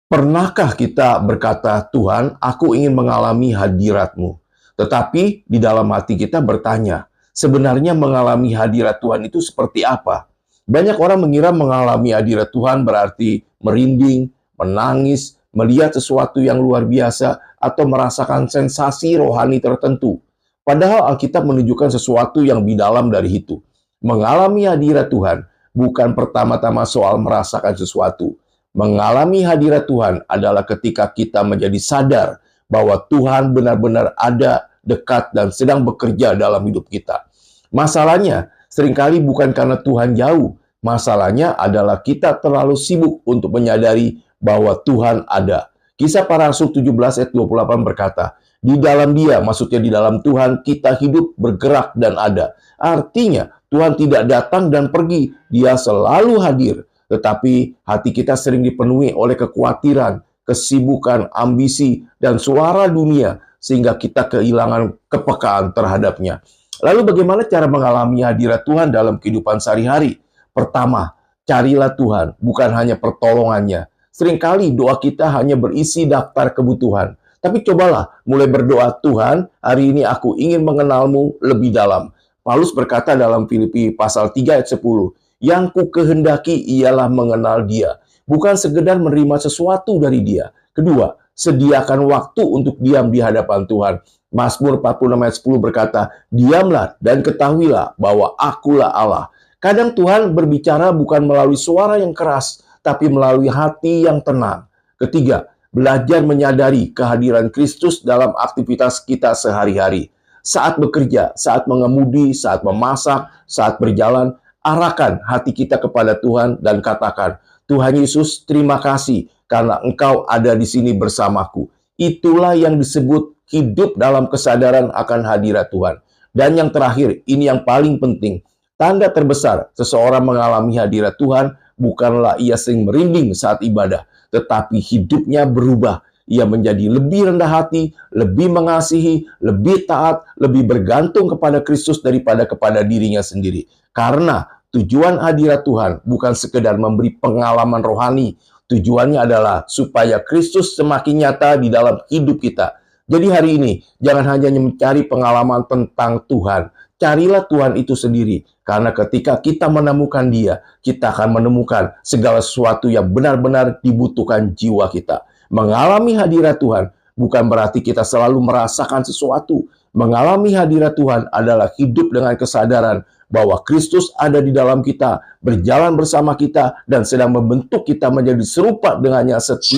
Pernahkah kita berkata, Tuhan, aku ingin mengalami hadirat-Mu. Tetapi di dalam hati kita bertanya, sebenarnya mengalami hadirat Tuhan itu seperti apa? Banyak orang mengira mengalami hadirat Tuhan berarti merinding, menangis, melihat sesuatu yang luar biasa, atau merasakan sensasi rohani tertentu. Padahal Alkitab menunjukkan sesuatu yang lebih dalam dari itu. Mengalami hadirat Tuhan bukan pertama-tama soal merasakan sesuatu. Mengalami hadirat Tuhan adalah ketika kita menjadi sadar bahwa Tuhan benar-benar ada, dekat, dan sedang bekerja dalam hidup kita. Masalahnya, seringkali bukan karena Tuhan jauh. Masalahnya adalah kita terlalu sibuk untuk menyadari bahwa Tuhan ada. Kisah Para Rasul 17 ayat 28 berkata, di dalam Dia, maksudnya di dalam Tuhan, kita hidup, bergerak, dan ada. Artinya, Tuhan tidak datang dan pergi. Dia selalu hadir. Tetapi hati kita sering dipenuhi oleh kekhawatiran, kesibukan, ambisi, dan suara dunia, sehingga kita kehilangan kepekaan terhadapnya. Lalu bagaimana cara mengalami hadirat Tuhan dalam kehidupan sehari-hari? Pertama, carilah Tuhan, bukan hanya pertolongannya. Seringkali doa kita hanya berisi daftar kebutuhan. Tapi cobalah mulai berdoa, Tuhan, hari ini aku ingin mengenal-Mu lebih dalam. Paulus berkata dalam Filipi pasal 3 ayat 10, yang ku kehendaki ialah mengenal Dia, bukan sekedar menerima sesuatu dari Dia. Kedua, sediakan waktu untuk diam di hadapan Tuhan. Mazmur 46 ayat 10 berkata, diamlah dan ketahuilah bahwa akulah Allah. Kadang Tuhan berbicara bukan melalui suara yang keras, tapi melalui hati yang tenang. Ketiga, belajar menyadari kehadiran Kristus dalam aktivitas kita sehari-hari. Saat bekerja, saat mengemudi, saat memasak, saat berjalan, arahkan hati kita kepada Tuhan dan katakan, Tuhan Yesus, terima kasih karena Engkau ada di sini bersamaku. Itulah yang disebut hidup dalam kesadaran akan hadirat Tuhan. Dan yang terakhir, ini yang paling penting. Tanda terbesar seseorang mengalami hadirat Tuhan bukanlah ia sering merinding saat ibadah, tetapi hidupnya berubah. Ia menjadi lebih rendah hati, lebih mengasihi, lebih taat, lebih bergantung kepada Kristus daripada kepada dirinya sendiri. Karena tujuan hadirat Tuhan bukan sekedar memberi pengalaman rohani. Tujuannya adalah supaya Kristus semakin nyata di dalam hidup kita. Jadi hari ini, jangan hanya mencari pengalaman tentang Tuhan. Carilah Tuhan itu sendiri. Karena ketika kita menemukan Dia, kita akan menemukan segala sesuatu yang benar-benar dibutuhkan jiwa kita. Mengalami hadirat Tuhan bukan berarti kita selalu merasakan sesuatu. Mengalami hadirat Tuhan adalah hidup dengan kesadaran bahwa Kristus ada di dalam kita, berjalan bersama kita, dan sedang membentuk kita menjadi serupa dengannya setiap